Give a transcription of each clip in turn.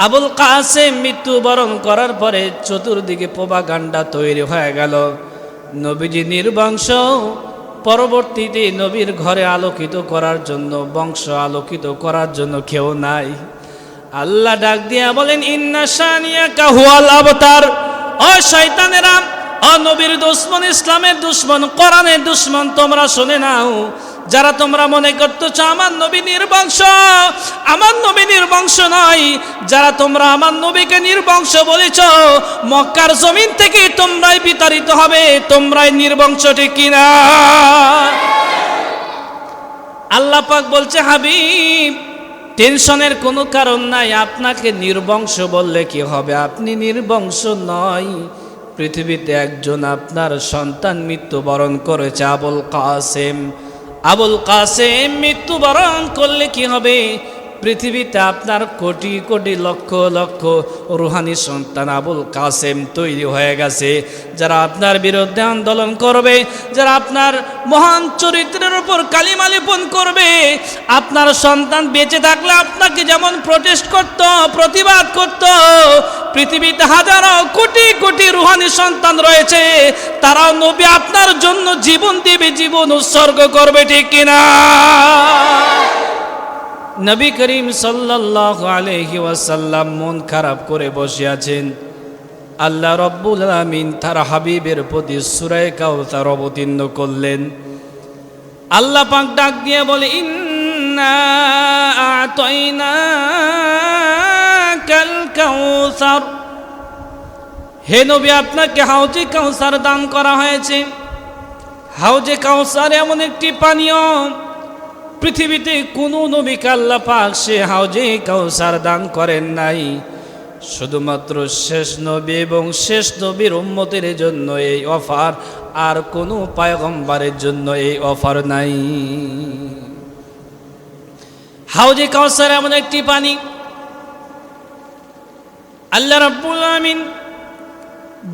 আবুল কাসেম মৃত্যুবরণ করার পরে চতুর্দিকে প্রোপাগান্ডা তৈরি হয়ে গেল, নবীজি নির্বংশ। পরবর্তীতে নবীর ঘরে আলোকিত করার জন্য, বংশ আলোকিত করার জন্য কেউ নাই। আল্লাহ ডাক দিয়া বলেন, ইন্না শানিয়াকা হুয়াল আবতার। ও শয়তানেরা, ও নবীর দুশমন, ইসলামের দুশমন, কোরআনের দুশমন, তোমরা শুনে নাও। যারা তোমরা মনে করতেছ আমার নবী নির্বংশ, আমার নবী নির্বংশ নয়। যারা তোমরা আমার নবীকে নির্বংশ বলেছ, মক্কার জমিন থেকে তোমরাই বিতাড়িত হবে, তোমরাই নির্বংশ, ঠিক কিনা? আল্লাহ পাক বলছে, হাবিব টেনশনের কোনো কারণ নাই, আপনাকে নির্বংশ বললে কি হবে? আপনি নির্বংশ নয়। পৃথিবীতে একজন আপনার সন্তান মৃত্যুবরণ করেছে, আবুল কাসেম। আবুল কাসেম মৃত্যুবরণ করলে কি হবে? পৃথিবীতে আপনার কোটি কোটি লক্ষ লক্ষ রুহানি সন্তান আবুল কাসেম তৈরি হয়ে গেছে, যারা আপনার বিরুদ্ধে আন্দোলন করবে, যারা আপনার মহান চরিত্রের উপর কালিমা লেপন করবে। আপনার সন্তান বেঁচে থাকলে আপনাকে যেমন প্রোটেস্ট করত, প্রতিবাদ করত, পৃথিবীতে হাজারো কোটি কোটি রুহানি সন্তান রয়েছে, তারাও নবী আপনার জন্য জীবন দেবে, জীবন উৎসর্গ করবে, ঠিক কিনা? নবী করিম সাল্লাল্লাহু আলাইহি ওয়াসাল্লাম মন খারাপ করে বসে আছেন। আল্লাহ রাব্বুল আলামিন তার হাবিবের প্রতি সূরা কাউসার অবতীর্ণ করলেন। আল্লাহ পাক ডাক দিয়ে বলে, ইন্না আ'তাইনাকাল কাউসার। হে নবী, আপনাকে হাউজে কাউসার দান করা হয়েছে। হাউজে কাউসার এমন একটি পানীয়, পৃথিবীতে কোনো নবীকে আল্লাহ পাক সে হাউজে কাউসার দান করেন নাই। শুধুমাত্র শেষ নবী এবং শেষ নবীর উম্মতের জন্য এই অফার, আর কোনো পয়গম্বরের জন্য এই অফার নাই। হাউজে কাউসার এমন একটি পানি, আল্লাহ রাব্বুল আলামিন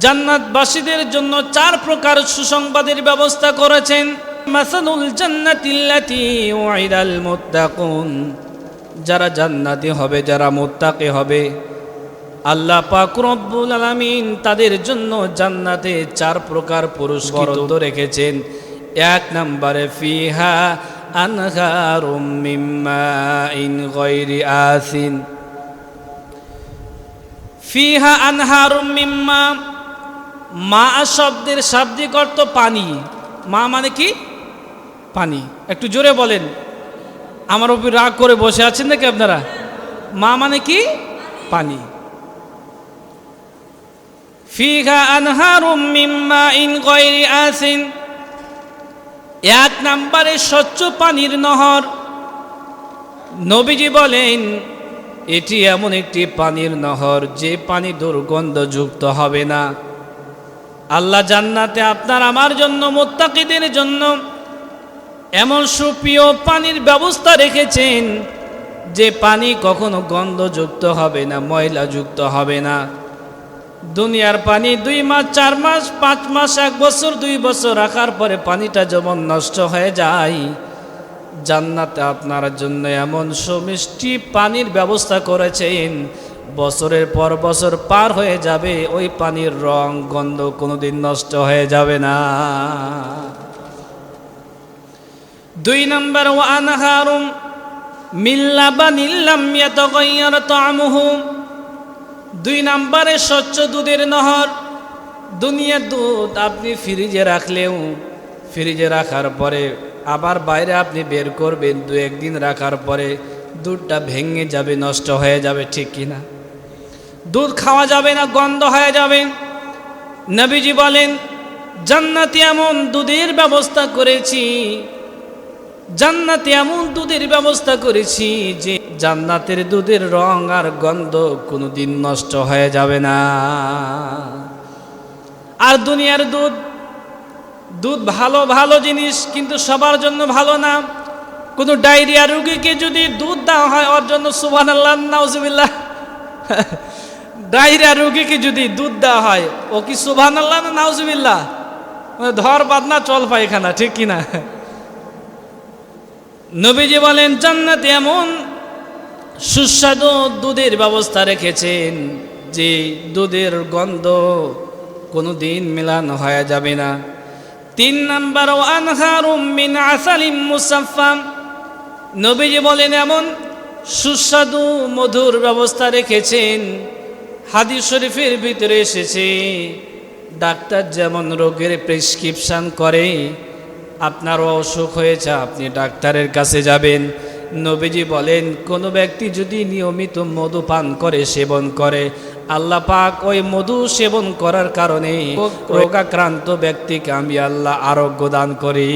জান্নাতবাসীদের জন্য 4 প্রকার সুসংবাদের ব্যবস্থা করেছেন। মাসালুল জান্নাতিল্লাতী উইদাল মুত্তাকুন। যারা জান্নাতি হবে, যারা মুত্তাকি হবে, আল্লাহ পাক রব্বুল আলামিন তাদের জন্য জান্নাতে 4 প্রকার পুরস্কার রেখেছেন। 1 নম্বরে ফিহা আনহারুম মিন মাইন গায়রি আসিন। ফিহা আনহারুম মিন মা, মা শব্দের শাব্দিক অর্থ পানি। মা মানে কি? পানি। একটু জোরে বলেন, আমার উপর রাগ করে বসে আছেন নাকি আপনারা? মা মানে কি? পানি। ফিহা আনহারুম মিন মাইন গায়রি আসিন। 1 নম্বরে স্বচ্ছ পানির নহর। নবীজি বলেন, এটি এমন একটি পানির নহর যে পানি দুর্গন্ধযুক্ত হবে না। আল্লাহ জান্নাতে আপনার আমার জন্য, মুত্তাকিদের জন্য এমন সুপ্রিয় পানির ব্যবস্থা রেখেছেন যে পানি কখনো গন্ধযুক্ত হবে না, ময়লাযুক্ত হবে না। দুনিয়ার পানি 2 মাস, 4 মাস, 5 মাস, 1 বছর, 2 বছর রাখার পরে পানিটা যেমন নষ্ট হয়ে যায়, জান্নাতে আপনার জন্য এমন সুমিষ্টি পানির ব্যবস্থা করেছেন, বছরের পর বছর পার হয়ে যাবে, ওই পানির রং গন্ধ কোনোদিন নষ্ট হয়ে যাবে না। 2 নম্বর ওয়া আনহারুম মিন লাবানিন লাম ইয়াতাগায়্যার তা'আমুহু। 2 নম্বরে স্বচ্ছ দুধের নহর। দুনিয়ার দুধ আপনি ফ্রিজে রাখলেও, ফ্রিজে রাখার পরে আবার বাইরে আপনি বের করবেন, 2-1 দিন রাখার পরে দুধটা ভেঙে যাবে, নষ্ট হয়ে যাবে, ঠিক কিনা? দুধ খাওয়া যাবে না, গন্ধ হয়ে যাবে। নবীজি বলেন, জান্নাতে এমন দুধের ব্যবস্থা করেছি, জান্নাতে এমন দুধের ব্যবস্থা করেছি যে জান্নাতের দুধের রং আর গন্ধ কোনোদিন নষ্ট হয়ে যাবে না। আর দুনিয়ার দুধ, দুধ ভালো ভালো জিনিস, কিন্তু সবার জন্য ভালো না। কোনো ডায়রিয়া রোগীকে যদি দুধ দেওয়া হয়, ওর জন্য সুবহানাল্লাহ, নাউজুবিল্লাহ। ডায়রিয়া রোগীকে যদি দুধ দেওয়া হয়, ও কি সুবহানাল্লাহ না নাউজুবিল্লাহ? ধর বাদনা চল পায়খানা, ঠিক কিনা? নবীজি বলেন, জান্নাতে এমন সুস্বাদু দুধের ব্যবস্থা রেখেছেন, যে দুধের গন্ধ কোনো দিন মেলানো হয়ে যাবে না। 3 নাম্বার, আনহারুম মিন আসালিম মুসাফফা, নবীজি বলেন এমন সুস্বাদু মধুর ব্যবস্থা রেখেছেন। হাদিস শরীফের ভিতরে এসেছে, ডাক্তার যেমন রোগের প্রেসক্রিপশন করে, আপনারও অসুখ হয়েছে, আপনি ডাক্তারের কাছে যাবেন। নবীজি বলেন কোনো ব্যক্তি যদি নিয়মিত মধু পান করে, সেবন করে, আল্লাহ পাক ওই মধু সেবন করার কারণে রোগাক্রান্ত ব্যক্তিকে আমি আল্লাহ আরোগ্য দান করি।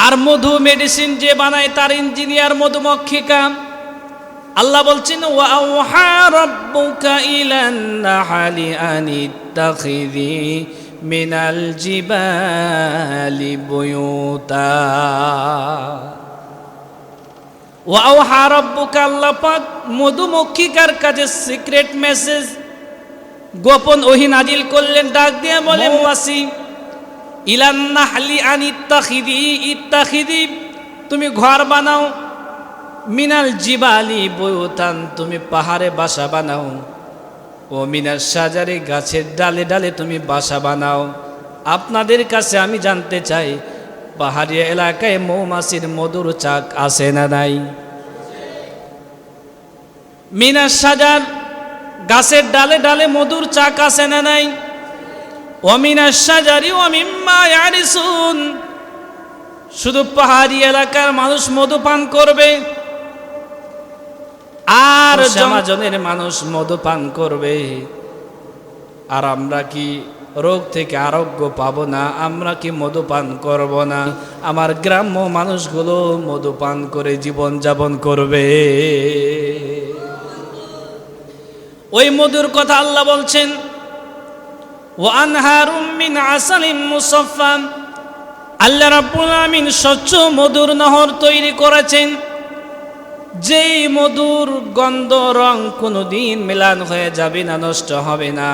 আর মধু মেডিসিন যে বানায় তার ইঞ্জিনিয়ার মধুমক্ষিকা। আল্লাহ বলছেন ওয়া আওহা রাব্বুকা ইলান নাহলি আনিত্তাখিযি মিনাল জিবালি বুয়ুতা। ওয়া আওহা রাব্বুকা, আল্লাহ পাক মধুমক্ষিকার কাছে সিক্রেট মেসেজ, গোপন ওহী নাজিল করলেন। ডাক দিয়ে বলেন ওয়াসি ইলান নাহলি আনিত্তাখিযি, ইত্তাখিযি তুমি ঘর বানাও, মিনাল জিবালি বুয়ুতান তুমি পাহাড়ে বাসা বানাও, ও মিনাল শাজারি গাছের ডালে ডালে তুমি বাসা বানাও। আপনাদের কাছে আমি জানতে চাই, পাহাড়ি এলাকায় মৌমাছির মধুর চাক আছে না নাই? মিনাল শাজার গাছের ডালে ডালে মধুর চাক আছে না নাই? ও মিনাল শাজারি ও মিম্মা ইয়ারিসুন, শুধু পাহাড়ি এলাকার মানুষ মধু পান করবে আর জমাজনের মানুষ মধু পান করবে। আর আমরা কি রোগ থেকে আরোগ্য পাবো না? আমরা কি মধু পান করব না? আমার গ্রাম্য মানুষগুলো মধু পান করে জীবন যাপন করবে। ওই মধুর কথা আল্লাহ বলছেন ওয়া আনহারুম মিন আসালিম মুসাফফা, আল্লাহ রাব্বুল আমিন স্বচ্ছ মধুর নহর তৈরি করেছেন, যেই মধুর গন্ধ রং কোনোদিন মিলান হয়ে যাবে না, নষ্ট হবে না।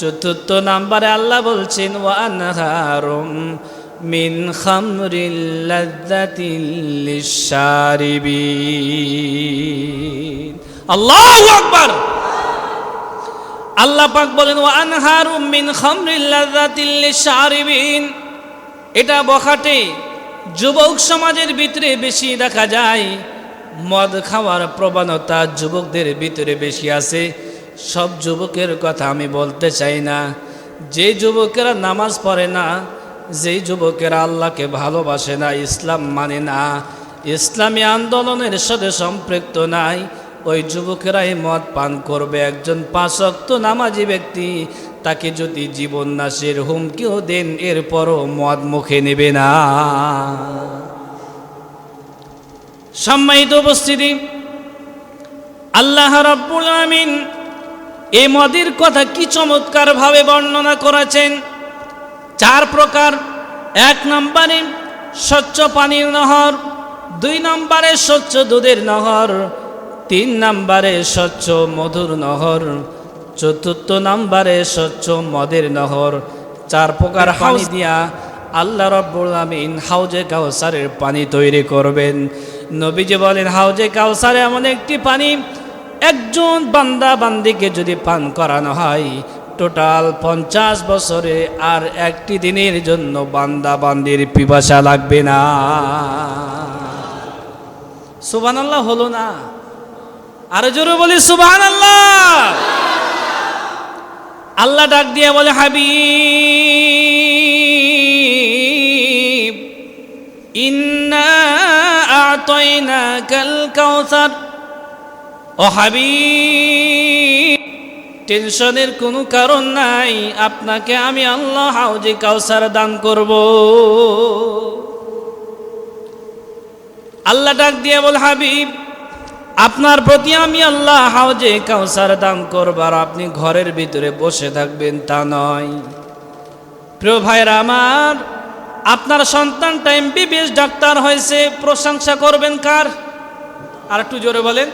4 নম্বরে আল্লাহ বলছেন ওয়া আনহারুম মিন খামরিল লাযযাতিল লিশশারিবিন। আল্লাহু আকবার। আল্লাহ পাক বলেন ওয়া আনহারুম মিন খামরিল লাযযাতিল লিশশারিবিন। এটা বখাটে যুবক সমাজের ভিতরে বেশি দেখা যায়, মদ খাওয়ার প্রবণতা যুবকদের ভিতরে বেশি আছে। সব যুবকের কথা আমি বলতে চাই না। যে যুবকেরা নামাজ পড়ে না, যেই যুবকেরা আল্লাহকে ভালোবাসে না, ইসলাম মানে না, ইসলামী আন্দোলনের সাথে সম্পৃক্ত নাই, ওই যুবকেরাই মদ পান করবে। একজন 5 ওয়াক্ত নামাজি ব্যক্তি, তাকে যদি জীবন নাশের হুমকিও দেন, এরপরও মদ মুখে নেবে না। সম্মানিত উপস্থিতি, আল্লাহ রাব্বুল আমিন এই মদের কথা কি চমৎকার ভাবে বর্ণনা করেছেন। 4 প্রকার। 1 নম্বরে স্বচ্ছ পানির নহর, 2 নম্বরে স্বচ্ছ দুধের নহর, 3 নম্বরে স্বচ্ছ মধুর নহর, 4 নম্বরে স্বচ্ছ মদের নহর। 4 প্রকার পানি দিয়া আল্লাহ রাব্বুল আমিন হাউজে কাউসারের পানি তৈরি করবেন। নবীজি বলেন হাউজে কাউসারে এমন একটি পানি, একজন বান্দা বান্দিকে যদি পান করানো হয়, টোটাল 50 বছরে আর একটি দিনের জন্য বান্দা বান্দির পিপাসা লাগবে না। সুবহানাল্লাহ হলো না? আরো জোরে বলি সুবহানাল্লাহ। আল্লাহ ডাক দিয়ে বলে হাবিব ইন্না আ'তাইনাকাল কাউসার। ও হাবিব, টেনশনের কোনো কারণ নাই, আপনাকে আমি আল্লাহ হাউজে কাউসার দান করব। আল্লাহ ডাক দিয়ে বল হাবিব, আপনার প্রতি আমি আল্লাহ হাউজে কাউসার দান করব, আর আপনি ঘরের ভিতরে বসে থাকবেন তা নয়। প্রিয় ভাইরা আমার, আপনার সন্তানটা এমবিবিএস ডাক্তার হয়েছে, প্রশংসা করবেন কার? আর একটু জোরে বলেন।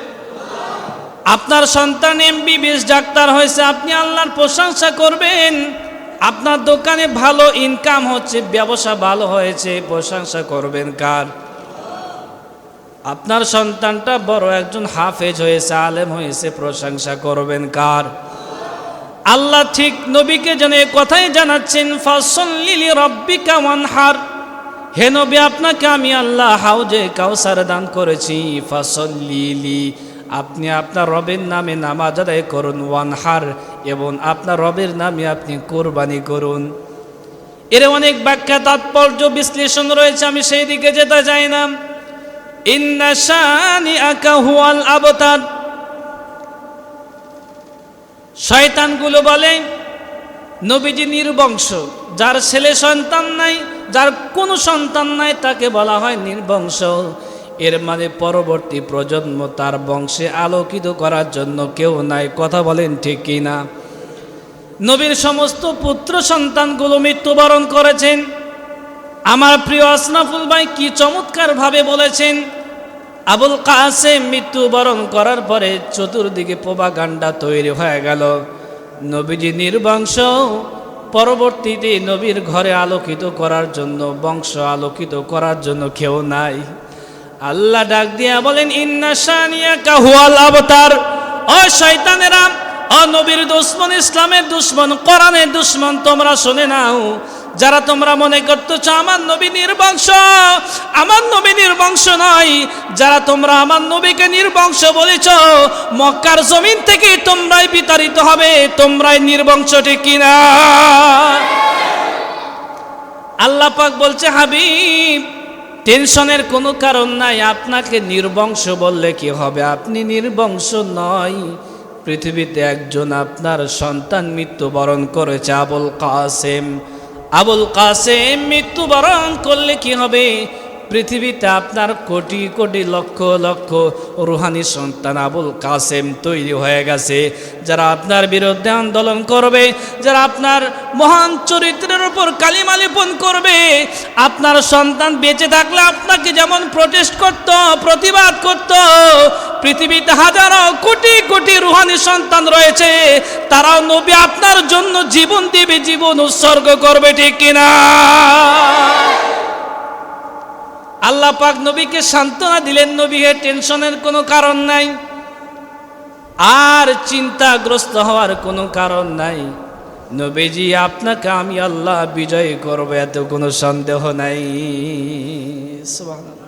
আপনার সন্তান এমবিবিএস ডাক্তার হয়েছে, আপনি আল্লাহর প্রশংসা করবেন। আপনার দোকানে ভালো ইনকাম হচ্ছে, ব্যবসা ভালো হয়েছে, প্রশংসা করবেন কার? আপনার সন্তানটা বড় একজন হাফেজ হয়েছে, আলেম হয়েছে, প্রশংসা করবেন কার? আল্লাহ ঠিক নবীকে যেন এই কথাই জানাচ্ছেন, ফাসল্লি লিরাব্বিকা ওয়ানহার, হে নবী আপনাকে আমি আল্লাহ হাউজে কাউসার দান করেছি, ফাসল্লি লি, আপনি আপনার রবের নামে নামাজ আদায় করুন, ওয়ানহার, এবং আপনার রবের নামে আপনি কোরবানি করুন। এর অনেক ব্যাখ্যা তাৎপর্য বিশ্লেষণ রয়েছে, আমি সেই দিকে যেতে চাই না। ইন্না শানিআকা হুয়াল আবতার, শয়তানগুলো বলে নবীজি নির্বংশ, যার ছেলে সন্তান নাই, যার কোনো সন্তান নাই তাকে বলা হয় নির্বংশ। এর মানে পরবর্তী প্রজন্ম তার বংশে আলোকিত করার জন্য কেউ নাই। কথা বলেন ঠিক কি না? নবীর সমস্ত পুত্র সন্তানগুলো মৃত্যুবরণ করেছেন। আমার প্রিয় আসনাফুল ভাই কি চমৎকার ভাবে বলেছেন, আবুল কাসেম মৃত্যুবরণ করার পরে চতুর্দিকে প্রোপাগান্ডা তৈরি হয়ে গেল, নবীজি নির্বংশ, পরবর্তীতে নবীর ঘরে আলোকিত করার জন্য, বংশ আলোকিত করার জন্য কেউ নাই। আল্লাহ ডাক দিয়া বলেন, ইন্না শানিআকা হুয়াল আবতার, ও শয়তানেরা, ও নবীর দুশমন, ইসলামের দুশমন, কোরআনের দুশমন, তোমরা শুনে নাও, যারা তোমরা মনে করতেছ আমার নবী নির্বংশ, আমার নবী নির্বংশ নয়, যারা তোমরা আমার নবীকে নির্বংশ বলেছ, মক্কার জমিন থেকে তোমরাই বিতাড়িত হবে, তোমরাই নির্বংশ, ঠিক কিনা? আল্লাহ পাক বলছে, হাবিব টেনশনের কোনো কারণ নাই, আপনাকে নির্বংশ বললে কি হবে, আপনি নির্বংশ নয়। পৃথিবীতে একজন আপনার সন্তান মৃত্যুবরণ করেছে, আবুল কাসেম। আবুল কাসেম মৃত্যুবরণ করলে কি হবে, পৃথিবীতে আপনার কোটি কোটি লক্ষ লক্ষ রুহানি সন্তান আবুল কাসেম তৈরি হয়ে গেছে, যারা আপনার বিরুদ্ধে আন্দোলন করবে, যারা আপনার মহান চরিত্রের উপর কালিমা লেপন করবে। আপনার সন্তান বেঁচে থাকলে আপনাকে যেমন প্রটেস্ট করত, প্রতিবাদ করত, পৃথিবীতে হাজারো কোটি কোটি রুহানি সন্তান রয়েছে, তারাও নবী আপনার জন্য জীবন দিবে, জীবন উৎসর্গ করবে, ঠিক কিনা? আল্লাহ পাক নবীকে সান্ত্বনা দিলেন, নবী হে টেনশনের কোনো কারণ নাই, আর চিন্তাগ্রস্ত হওয়ার কোনো কারণ নাই, নবীজি আপনাকে আমি আল্লাহ বিজয় করবো, এত কোনো সন্দেহ নাই। সুবহানাল্লাহ।